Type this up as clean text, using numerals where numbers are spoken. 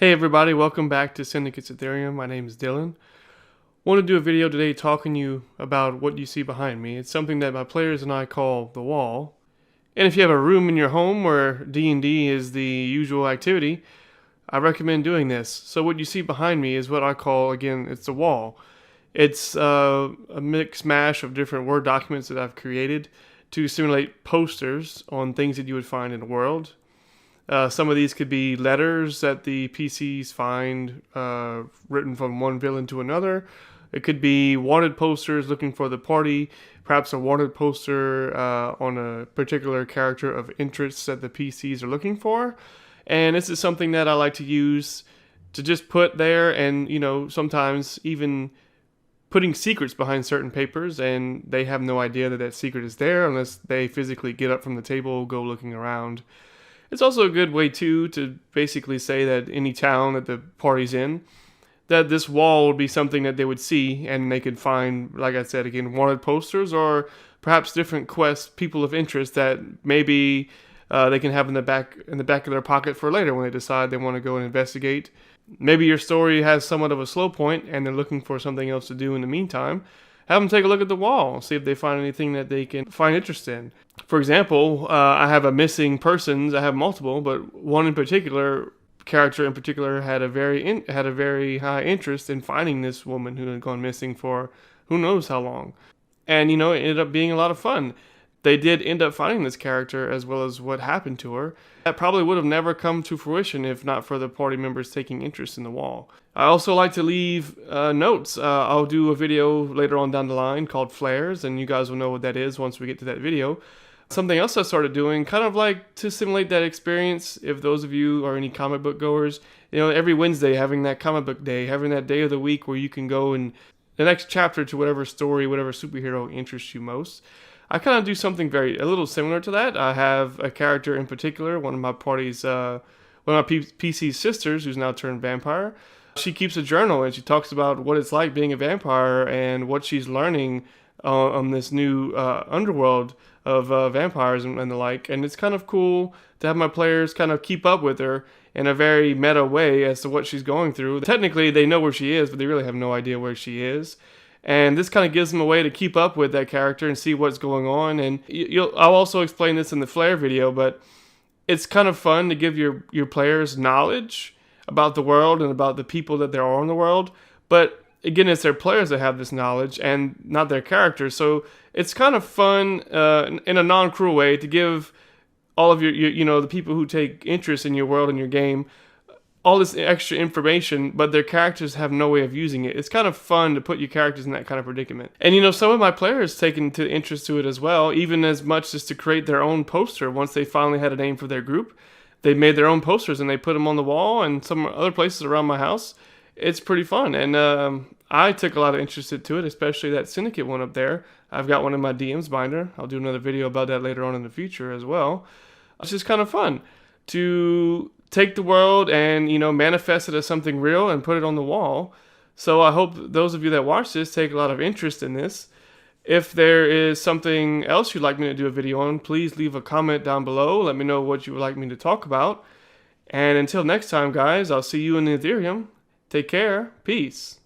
Hey everybody, welcome back to Syndicates Ethereum. My name is Dylan. Want to do a video today talking to you about what you see behind me. It's something that my players and I call the wall. And if you have a room in your home where D&D is the usual activity, I recommend doing this. So what you see behind me is what I call, again, it's the wall. It's a mix mash of different Word documents that I've created to simulate posters on things that you would find in the world. Some of these could be letters that the PCs find written from one villain to another. It could be wanted posters looking for the party, perhaps a wanted poster on a particular character of interest that the PCs are looking for. And this is something that I like to use to just put there and, sometimes even putting secrets behind certain papers, and they have no idea that that secret is there unless they physically get up from the table, go looking around. It's also a good way, too, to basically say that any town that the party's in, that this wall would be something that they would see, and they could find, like I said, again, wanted posters or perhaps different quests, people of interest that maybe they can have in the back of their pocket for later when they decide they want to go and investigate. Maybe your story has somewhat of a slow point, and they're looking for something else to do in the meantime. Have them take a look at the wall, see if they find anything that they can find interest in. For example, I have a missing persons. I have multiple, but one in particular, character in particular, had a very high interest in finding this woman who had gone missing for who knows how long. And it ended up being a lot of fun. They did end up finding this character as well as what happened to her. That probably would have never come to fruition if not for the party members taking interest in the wall. I also like to leave notes. I'll do a video later on down the line called Flares, and you guys will know what that is once we get to that video. Something else I started doing, kind of like to simulate that experience, if those of you are any comic book goers, every Wednesday having that comic book day, having that day of the week where you can go and the next chapter to whatever story, whatever superhero interests you most. I kind of do something a little similar to that. I have a character in particular, one of my party's, one of my PC's sisters, who's now turned vampire. She keeps a journal and she talks about what it's like being a vampire and what she's learning on this new underworld of vampires and the like. And it's kind of cool to have my players kind of keep up with her in a very meta way as to what she's going through. Technically, they know where she is, but they really have no idea where she is. And this kind of gives them a way to keep up with that character and see what's going on. And I'll also explain this in the Flare video, but it's kind of fun to give your players knowledge about the world and about the people that there are in the world. But again, it's their players that have this knowledge and not their characters. So it's kind of fun in a non-cruel way to give all of the people who take interest in your world and your game all this extra information, but their characters have no way of using it. It's kind of fun to put your characters in that kind of predicament. And some of my players taken to interest to it as well, even as much as to create their own poster. Once they finally had a name for their group, they made their own posters and they put them on the wall and some other places around my house. It's pretty fun, and I took a lot of interest to it, especially that Syndicate one up there. I've got one in my DM's binder. I'll do another video about that later on in the future as well. It's just kind of fun to take the world and manifest it as something real and put it on the wall. So I hope those of you that watch this take a lot of interest in this. If there is something else you'd like me to do a video on, please leave a comment down below. Let me know what you would like me to talk about. And until next time, guys, I'll see you in the Ethereum. Take care. Peace.